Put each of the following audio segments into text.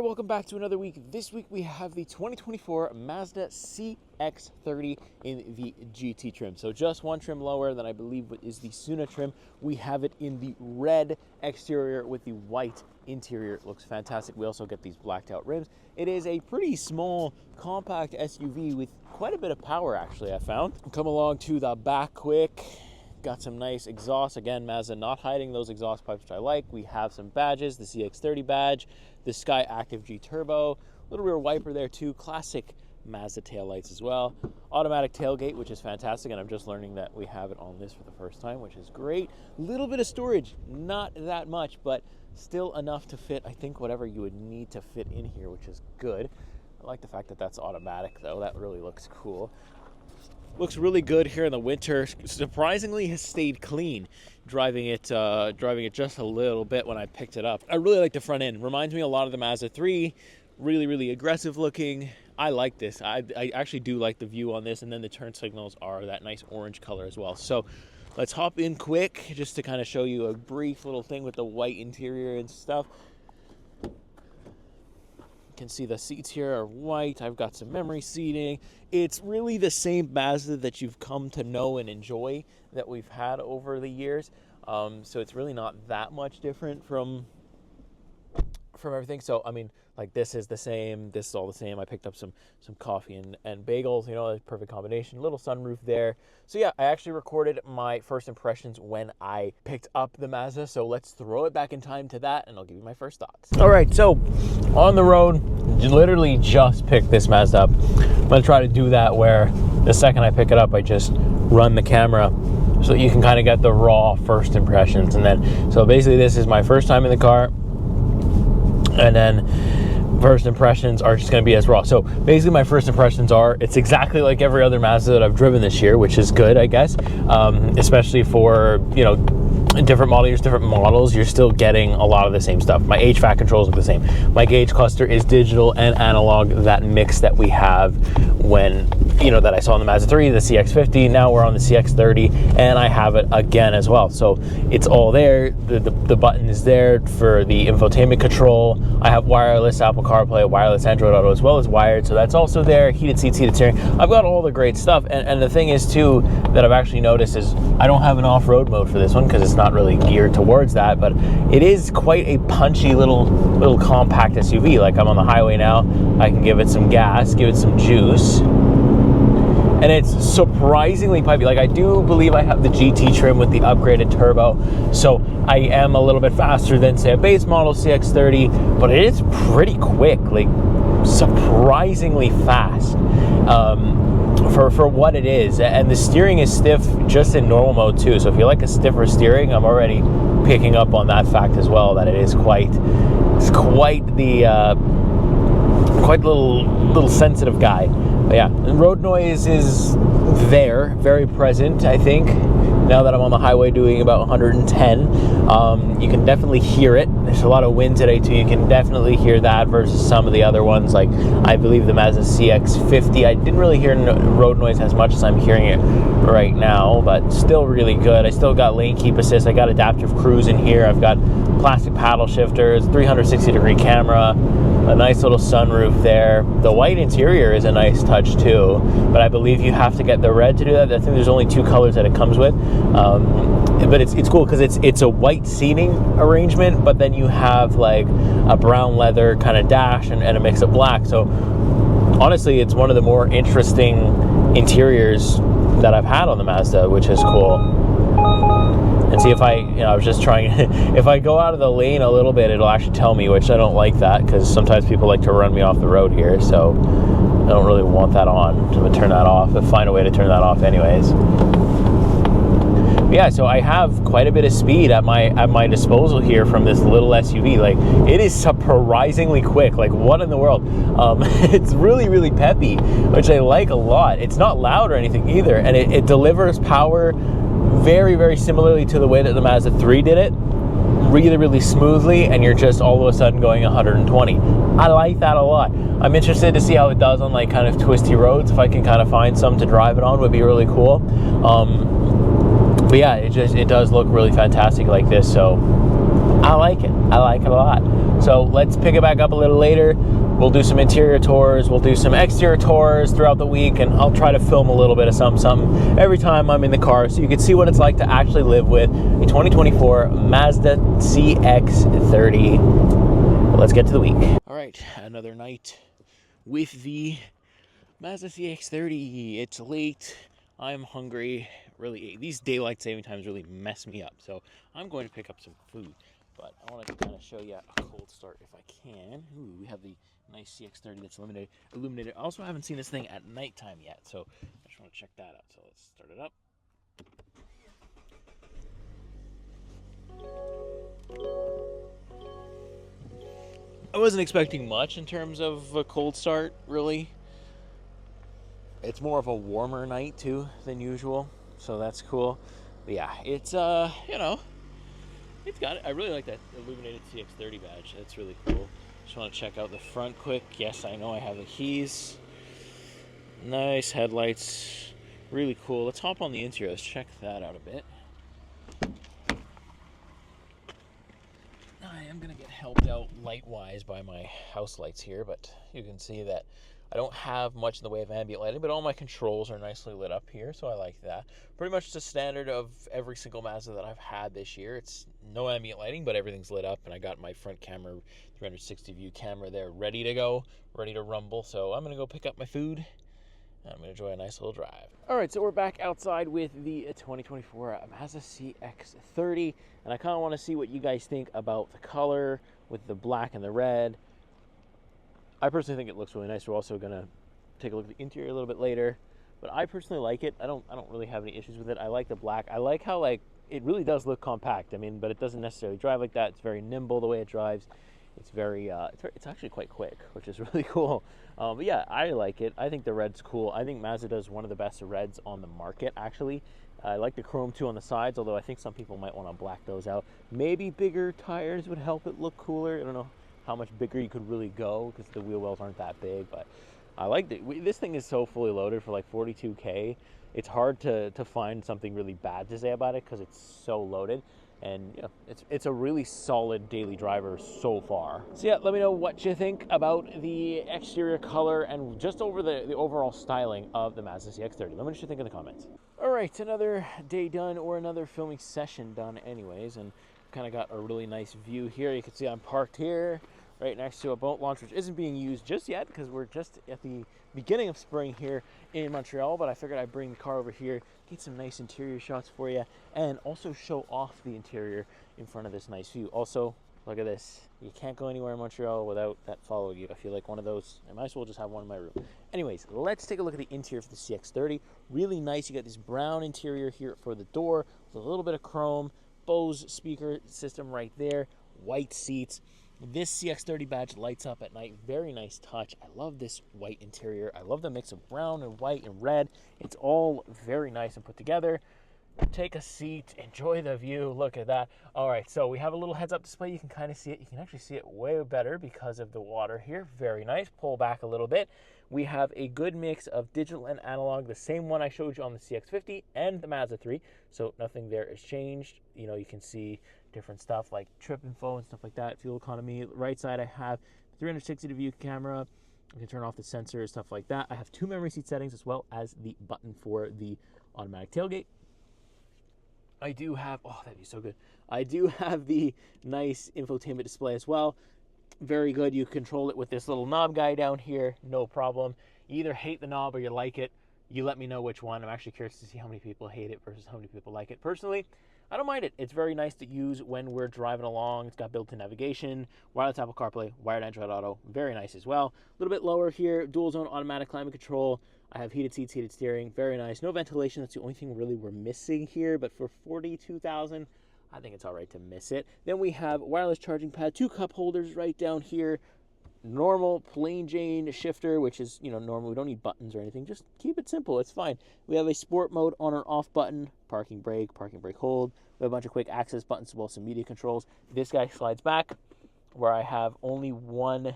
welcome back to another week. This week we have the 2024 Mazda CX-30 in the GT trim. So just one trim lower than I believe is the Suna trim. We have it in the red exterior with the white interior. It looks fantastic. We also get these blacked out rims. It is a pretty small, compact SUV with quite a bit of power, actually, I found. Come along to the back quick. Got some nice exhaust. Again, Mazda not hiding those exhaust pipes, which I like. We have some badges, the CX-30 badge, the Sky Active G Turbo, little rear wiper there too, classic Mazda taillights as well. Automatic tailgate, which is fantastic, and I'm just learning that we have it on this for the first time, which is great. Little bit of storage, not that much, but still enough to fit, I think, whatever you would need to fit in here, which is good. I like the fact that that's automatic, though. That really looks cool. Looks really good here in the winter. Surprisingly has stayed clean driving it just a little bit when I picked it up. I really like the front end. Reminds me a lot of the Mazda 3. Really aggressive looking. I like this. I actually do like the view on this, and then the turn signals are that nice orange color as well. So let's hop in quick just to kind of show you a brief little thing with the white interior and stuff. Can see the seats here are white. I've got some memory seating. It's really the same Mazda that you've come to know and enjoy that we've had over the years. So it's really not that much different from everything. So I mean, like, this is the same, this is all the same. I picked up some coffee and bagels, you know, a perfect combination. Little sunroof there. So yeah, I actually recorded my first impressions when I picked up the Mazda. So let's throw it back in time to that, and I'll give you my first thoughts. All right, so on the road, literally just picked this Mazda up. I'm gonna try to do that where the second I pick it up, I just run the camera so you can kind of get the raw first impressions. And then, so basically this is my first time in the car, and then first impressions are just going to be as raw. So basically my first impressions are, it's exactly like every other Mazda that I've driven this year, which is good, I guess, especially for, you know, different model years, different models, you're still getting a lot of the same stuff. My HVAC controls look the same. My gauge cluster is digital and analog, that mix that we have when, you know, that I saw in the Mazda 3, the CX-50, now we're on the CX-30, and I have it again as well. So it's all there. The button is there for the infotainment control. I have wireless Apple CarPlay, wireless Android Auto, as well as wired, so that's also there. Heated seats, heated steering. I've got all the great stuff, and the thing is too that I've actually noticed is I don't have an off-road mode for this one because it's not really geared towards that, but it is quite a punchy little compact SUV. Like, I'm on the highway now, I can give it some gas, give it some juice, and it's surprisingly pipey. Like, I do believe I have the GT trim with the upgraded turbo, so I am a little bit faster than, say, a base model CX-30, but it is pretty quick, like surprisingly fast for what it is. And the steering is stiff just in normal mode too, so if you like a stiffer steering, I'm already picking up on that fact as well, that it is quite little sensitive guy. But yeah, road noise is there, very present, I think. Now that I'm on the highway doing about 110, you can definitely hear it. There's a lot of wind today too. You can definitely hear that versus some of the other ones, like I believe the Mazda CX-50. I didn't really hear road noise as much as I'm hearing it right now, but still really good. I still got lane keep assist. I got adaptive cruise in here. I've got plastic paddle shifters, 360-degree camera, a nice little sunroof there. The white interior is a nice touch too, but I believe you have to get the red to do that. I think there's only 2 colors that it comes with, but it's cool because it's a white seating arrangement, but then you have like a brown leather kind of dash and a mix of black. So honestly, it's one of the more interesting interiors that I've had on the Mazda, which is cool. And see, if I was just trying, if I go out of the lane a little bit, it'll actually tell me, which I don't like that, because sometimes people like to run me off the road here, so I don't really want that on. I'm going to turn that off, and find a way to turn that off anyways. But yeah, so I have quite a bit of speed at my disposal here from this little SUV. Like, it is surprisingly quick. Like, what in the world? It's really peppy, which I like a lot. It's not loud or anything either, and it delivers power very similarly to the way that the Mazda 3 did it, really smoothly, and you're just all of a sudden going 120. I like that a lot. I'm interested to see how it does on like kind of twisty roads. If I can kind of find some to drive it on, would be really cool. But yeah, it does look really fantastic like this. So I like it. I like it a lot. So let's pick it back up a little later. We'll do some interior tours. We'll do some exterior tours throughout the week, and I'll try to film a little bit of something every time I'm in the car so you can see what it's like to actually live with a 2024 Mazda CX-30. Well, let's get to the week. All right, another night with the Mazda CX-30. It's late. I'm hungry. Really, these daylight saving times really mess me up. So I'm going to pick up some food. But I wanted to kind of show you a cold start if I can. Ooh, we have the nice CX-30 that's illuminated. I also haven't seen this thing at nighttime yet, so I just want to check that out. So let's start it up. I wasn't expecting much in terms of a cold start, really. It's more of a warmer night too than usual, so that's cool. But yeah, it's you know, it's got it. I really like that illuminated CX-30 badge. That's really cool. Just want to check out the front quick. Yes, I know I have the keys. Nice headlights. Really cool. Let's hop on the interior. Let's check that out a bit. I am going to get helped out light-wise by my house lights here, but you can see that I don't have much in the way of ambient lighting, but all my controls are nicely lit up here, so I like that. Pretty much the standard of every single Mazda that I've had this year. It's no ambient lighting, but everything's lit up, and I got my front camera, 360 view camera there, ready to go, ready to rumble. So I'm going to go pick up my food, and I'm going to enjoy a nice little drive. All right, so we're back outside with the 2024 Mazda CX-30, and I kind of want to see what you guys think about the color with the black and the red. I personally think it looks really nice. We're also going to take a look at the interior a little bit later, but I personally like it. I don't really have any issues with it. I like the black. I like how it really does look compact. I mean, but it doesn't necessarily drive like that. It's very nimble the way it drives. It's very it's actually quite quick, which is really cool. But yeah, I like it. I think the red's cool. I think Mazda does one of the best reds on the market, actually. I like the chrome too on the sides, although I think some people might want to black those out. Maybe bigger tires would help it look cooler. I don't know how much bigger you could really go because the wheel wells aren't that big, but I like it. This thing is so fully loaded for like 42K. It's hard to find something really bad to say about it because it's so loaded, and you know, it's a really solid daily driver so far. So yeah, let me know what you think about the exterior color and just over the overall styling of the Mazda CX-30. Let me know what you think in the comments. All right, another day done, or another filming session done anyways, and kind of got a really nice view here. You can see I'm parked here right next to a boat launch, which isn't being used just yet because we're just at the beginning of spring here in Montreal, but I figured I'd bring the car over here, get some nice interior shots for you, and also show off the interior in front of this nice view. Also, look at this. You can't go anywhere in Montreal without that following you. I feel like one of those. I might as well just have one in my room. Anyways, let's take a look at the interior for the CX-30. Really nice. You got this brown interior here for the door with a little bit of chrome. Bose speaker system right there. White seats. This CX-30 badge lights up at night. Very nice touch. I love this white interior. I love the mix of brown and white and red. It's all very nice and put together. Take a seat, enjoy the view. Look at that. All right, so we have a little heads-up display. You can kind of see it. You can actually see it way better because of the water here. Very nice. Pull back a little bit. We have a good mix of digital and analog, the same one I showed you on the CX-50 and the Mazda 3, so nothing there has changed. You know, you can see different stuff like trip info and stuff like that, fuel economy. Right side, I have 360 view camera. I can turn off the sensors, stuff like that. I have 2 memory seat settings as well as the button for the automatic tailgate. I do have, oh, that'd be so good. I do have the nice infotainment display as well. Very good. You control it with this little knob guy down here, no problem. You either hate the knob or you like it. You let me know which one. I'm actually curious to see how many people hate it versus how many people like it. Personally, I don't mind it. It's very nice to use when we're driving along. It's got built-in navigation, wireless Apple CarPlay, wired Android Auto. Very nice as well. A little bit lower here, dual zone automatic climate control. I have heated seats, heated steering. Very nice. No ventilation. That's the only thing really we're missing here. But for $42,000, I think it's all right to miss it. Then we have wireless charging pad, 2 cup holders right down here. Normal plain Jane shifter, which is, you know, normal. We don't need buttons or anything. Just keep it simple. It's fine. We have a sport mode on or off button, parking brake hold. We have a bunch of quick access buttons as well as some media controls. This guy slides back where I have only one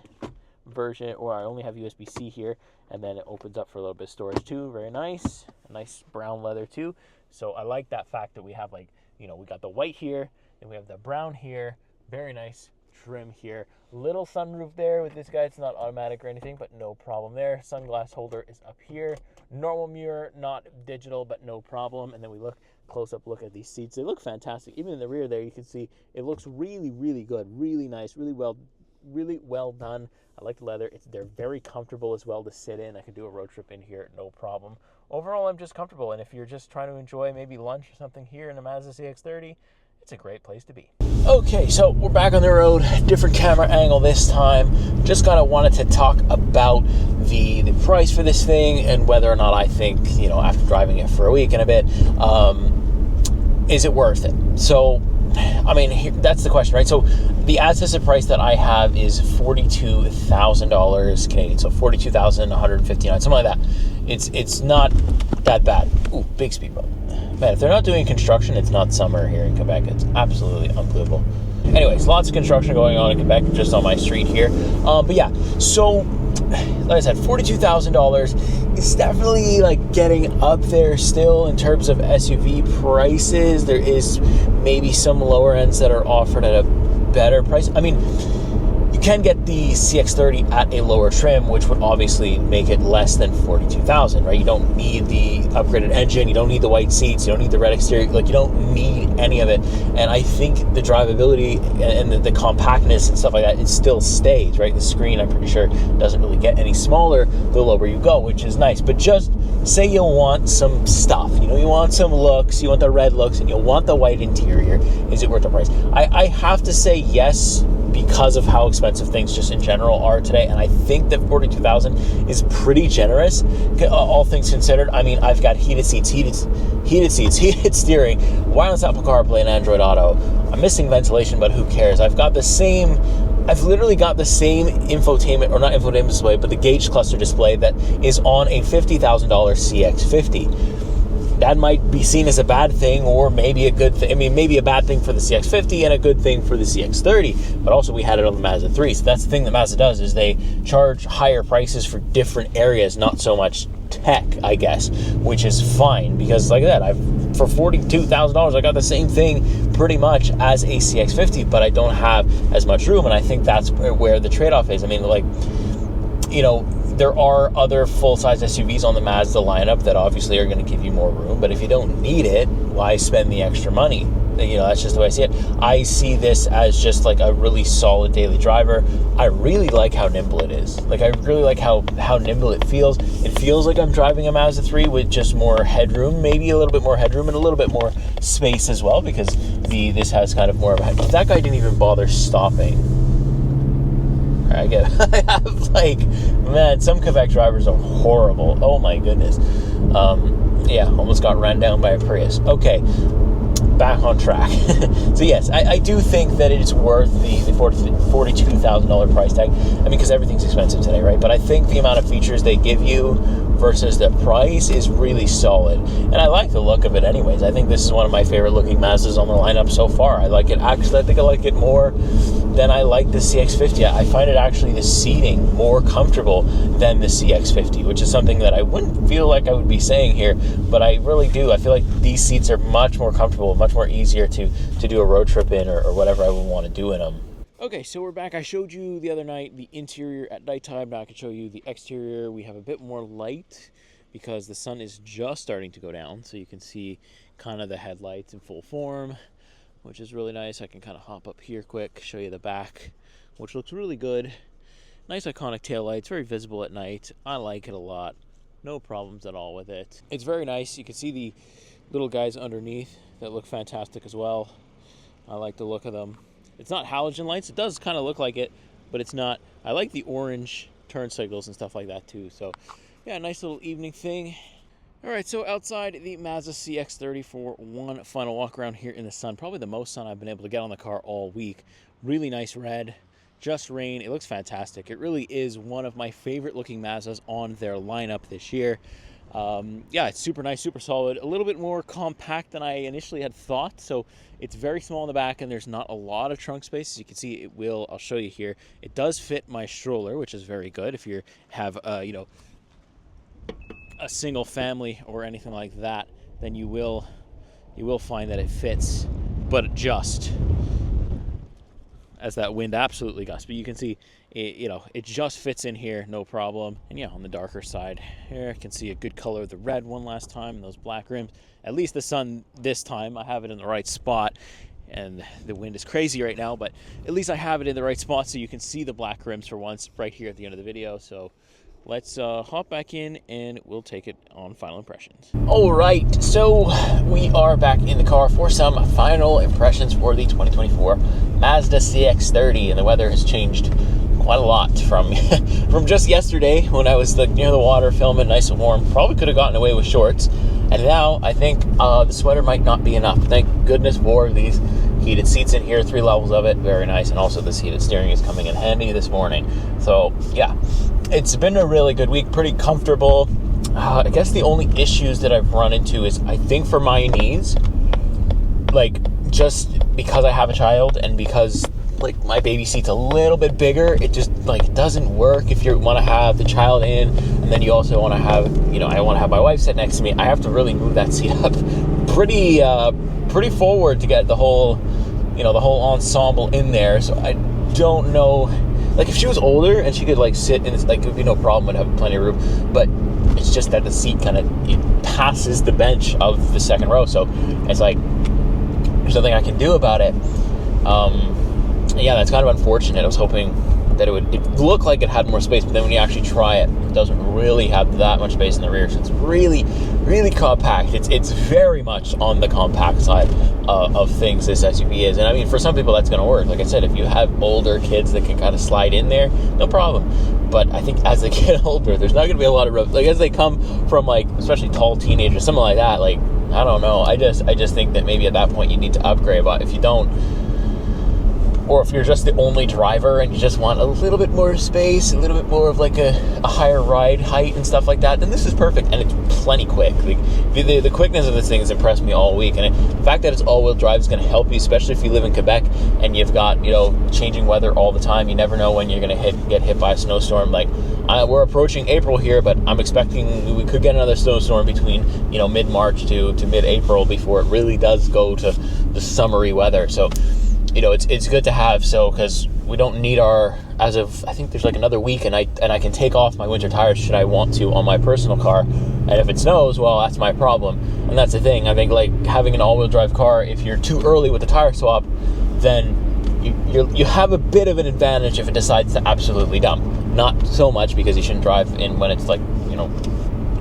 version, or I only have USB-C here, and then it opens up for a little bit of storage too. Very nice. A nice brown leather too. So I like that fact that we have, like, you know, we got the white here and we have the brown here. Very nice trim here. Little sunroof there with this guy. It's not automatic or anything, but no problem there. Sunglass holder is up here. Normal mirror, not digital, but no problem. And then we look close-up look at these seats. They look fantastic. Even in the rear there, you can see it looks really, really good, really nice, really well done. I like the leather. They're very comfortable as well to sit in. I could do a road trip in here, no problem. Overall, I'm just comfortable. And if you're just trying to enjoy maybe lunch or something here in the Mazda CX-30, it's a great place to be. Okay, so we're back on the road, different camera angle this time. Just kind of wanted to talk about the price for this thing and whether or not I think, after driving it for a week and a bit, is it worth it? So, I mean, that's the question, right? So the ad-tested price that I have is $42,000 Canadian, so $42,159, something like that. It's not that bad. Ooh, big speed bump. Man, if they're not doing construction, it's not summer here in Quebec. It's absolutely unbelievable. Anyways, lots of construction going on in Quebec, just on my street here. But yeah, so like I said, $42,000 is definitely like getting up there still in terms of SUV prices. There is maybe some lower ends that are offered at a better price. I mean, you can get the CX-30 at a lower trim, which would obviously make it less than $42,000, right? You don't need the upgraded engine, you don't need the white seats, you don't need the red exterior, like you don't need any of it. And I think the drivability and the compactness and stuff like that, it still stays, right? The screen, I'm pretty sure, doesn't really get any smaller the lower you go, which is nice. But just say you want some stuff, you want some looks, you want the red looks, and you want the white interior. Is it worth the price? I have to say yes, because of how expensive things just in general are today, and I think that $42,000 is pretty generous, all things considered. I mean, I've got heated seats, heated steering, wireless Apple CarPlay, and Android Auto. I'm missing ventilation, but who cares? I've literally got the same infotainment, or not infotainment display, but the gauge cluster display that is on a $50,000 CX-50. That might be seen as a bad thing, or maybe a good thing. I mean, maybe a bad thing for the CX-50 and a good thing for the CX-30. But also, we had it on the Mazda 3. So that's the thing that Mazda does, is they charge higher prices for different areas, not so much tech, I guess, which is fine. Because like that, for $42,000, I got the same thing pretty much as a CX-50, but I don't have as much room. And I think that's where the trade-off is. I mean, like, there are other full-size SUVs on the Mazda lineup that obviously are going to give you more room, but if you don't need it, why spend the extra money? That's just the way I see it. I see this as just like a really solid daily driver. I really like how nimble it is. Like, I really like how nimble it feels. It feels like I'm driving a Mazda 3 with just more headroom, maybe a little bit more headroom and a little bit more space as well, because this has kind of more of a headroom. That guy didn't even bother stopping. I have man, some Quebec drivers are horrible. Oh my goodness. Yeah, almost got ran down by a Prius. Okay, back on track. So yes, I do think that it is worth the $42,000 price tag. I mean, because everything's expensive today, right? But I think the amount of features they give you versus the price is really solid. And I like the look of it anyways. I think this is one of my favorite looking Mazdas on the lineup so far. I like it. Actually, I think I like it more than I like the CX-50. I find it actually, the seating, more comfortable than the CX-50, which is something that I wouldn't feel like I would be saying here, but I really do. I feel like these seats are much more comfortable, much more easier to do a road trip in, or whatever I would want to do in them. Okay, so we're back. I showed you the other night the interior at nighttime. Now I can show you the exterior. We have a bit more light because the sun is just starting to go down, so you can see kind of the headlights in full form, which is really nice. I can kind of hop up here quick, show you the back, which looks really good. Nice iconic taillights, very visible at night. I like it a lot. No problems at all with it. It's very nice. You can see the little guys underneath that look fantastic as well. I like the look of them. It's not halogen lights. It does kind of look like it, but it's not. I like the orange turn signals and stuff like that too. So yeah, nice little evening thing. All right, so outside the Mazda CX-30 for one final walk around here in the sun. Probably the most sun I've been able to get on the car all week. Really nice red, just rain. It looks fantastic. It really is one of my favorite looking Mazdas on their lineup this year. Yeah, it's super nice, super solid, a little bit more compact than I initially had thought. So it's very small in the back and there's not a lot of trunk space. As you can see, I'll show you here. It does fit my stroller, which is very good. If you have, a single family or anything like that, then you will find that it fits, but just. as that wind absolutely gusts. But you can see, it just fits in here, no problem. And yeah, on the darker side here, I can see a good color of the red one last time, and those black rims. At least the sun this time, I have it in the right spot. And the wind is crazy right now, but at least I have it in the right spot so you can see the black rims for once right here at the end of the video. So let's hop back in and we'll take it on final impressions. All right, so we are back in the car for some final impressions for the 2024 Mazda CX-30, and the weather has changed quite a lot from from just yesterday when I was near the water filming, nice and warm. Probably could have gotten away with shorts, and now I think the sweater might not be enough. Thank goodness for these heated seats in here, 3 levels of it, very nice, and also this heated steering is coming in handy this morning. So yeah, it's been a really good week, pretty comfortable. I guess the only issues that I've run into is, I think for my needs, like just because I have a child and because like my baby seat's a little bit bigger, it just like doesn't work if you want to have the child in, and then you also want to have, I want to have my wife sit next to me. I have to really move that seat up pretty forward to get the whole ensemble in there. So I don't know, like if she was older and she could like sit in, like it would be no problem, would have plenty of room, but it's just that the seat kind of passes the bench of the second row, so it's like there's nothing I can do about it. Yeah, that's kind of unfortunate. I was hoping that it looked like it had more space, but then when you actually try it, it doesn't really have that much space in the rear. So it's really, really compact. It's very much on the compact side of things, this SUV is. And I mean, for some people that's going to work. Like I said, if you have older kids that can kind of slide in there, no problem. But I think as they get older, there's not going to be a lot of room. Like as they come from like, especially tall teenagers, something like that, like, I don't know. I just think that maybe at that point you need to upgrade. But if you don't, or if you're just the only driver and you just want a little bit more space, a little bit more of like a higher ride height and stuff like that, then this is perfect, and it's plenty quick. Like the quickness of this thing has impressed me all week, and the fact that it's all-wheel drive is going to help you, especially if you live in Quebec and you've got changing weather all the time. You never know when you're going to get hit by a snowstorm. Like we're approaching April here, but I'm expecting we could get another snowstorm between mid-March to mid-April before it really does go to the summery weather. So it's good to have, because we don't need as of, I think there's like another week, and I can take off my winter tires should I want to on my personal car. And if it snows, well, that's my problem. And that's the thing. I think like having an all-wheel drive car, if you're too early with the tire swap, then you have a bit of an advantage if it decides to absolutely dump. Not so much, because you shouldn't drive in when it's like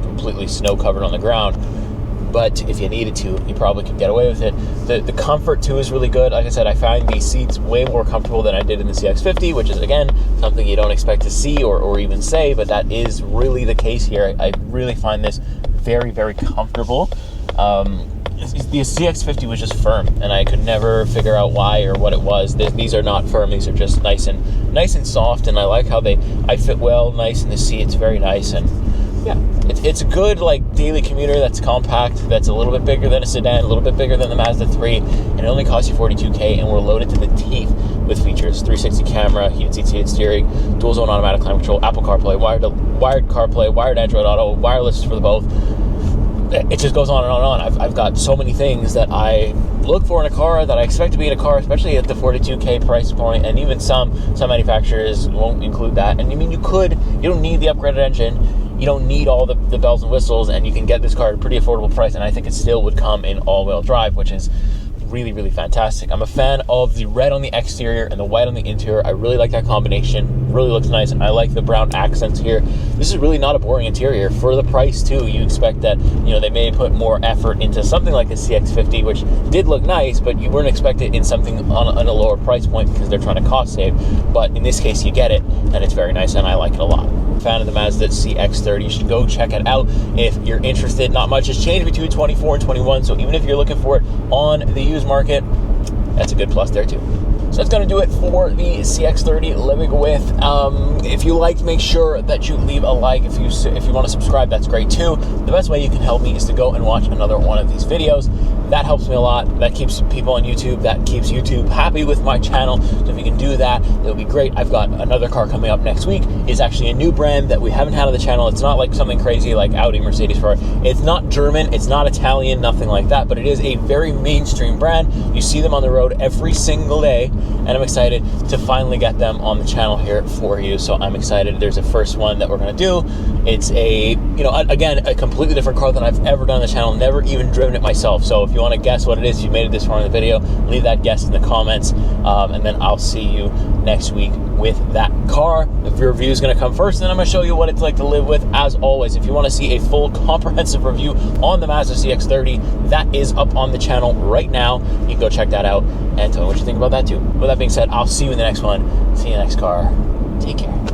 completely snow covered on the ground. But if you needed to, you probably could get away with it. The comfort too is really good. Like I said, I find these seats way more comfortable than I did in the CX-50, which is again something you don't expect to see or even say, but that is really the case here. I really find this very, very comfortable. The CX-50 was just firm, and I could never figure out why or what it was. These are not firm; these are just nice and soft. And I like how I fit well, nice in the seat. It's very nice, and yeah, it's a good like daily commuter that's compact, that's a little bit bigger than a sedan, a little bit bigger than the Mazda 3, and it only costs you $42,000, and we're loaded to the teeth with features: 360 camera, heated seats, heated steering, dual zone automatic climate control, Apple CarPlay, wired CarPlay, wired Android Auto, wireless for the both. It just goes on and on and on. I've got so many things that I look for in a car, that I expect to be in a car, especially at the $42,000 price point, and even some manufacturers won't include that. And I mean, you don't need the upgraded engine, you don't need all the bells and whistles, and you can get this car at a pretty affordable price, and I think it still would come in all-wheel drive, which is really, really fantastic. I'm a fan of the red on the exterior and the white on the interior. I really like that combination. It really looks nice, and I like the brown accents here. This is really not a boring interior. For the price too, you expect that they may put more effort into something like the CX-50, which did look nice, but you weren't expected in something on a lower price point because they're trying to cost save. But in this case, you get it, and it's very nice, and I like it a lot. Fan of the Mazda CX-30, you should go check it out if you're interested. Not much has changed between 24 and 21, so even if you're looking for it on the used market, that's a good plus there too. So that's going to do it for the CX-30 living with. If you liked, make sure that you leave a like. If you want to subscribe, that's great too. The best way you can help me is to go and watch another one of these videos. That helps me a lot. That keeps people on YouTube, that keeps YouTube happy with my channel. So if you can do that, it'll be great. I've got another car coming up next week. It's actually a new brand that we haven't had on the channel. It's not like something crazy like Audi, Mercedes, Ferrari. It's not German, it's not Italian, nothing like that, but it is a very mainstream brand. You see them on the road every single day, and I'm excited to finally get them on the channel here for you. So I'm excited. There's a first one that we're gonna do. It's a, again, a completely different car than I've ever done on the channel, never even driven it myself. So if you want to guess what it is, if you made it this far in the video, leave that guess in the comments, and then I'll see you next week with that car. The review is going to come first, and then I'm going to show you what it's like to live with. As always, if you want to see a full comprehensive review on the Mazda CX-30, that is up on the channel right now. You can go check that out and tell me what you think about that too. With that being said, I'll see you in the next one. See you in the next car. Take care.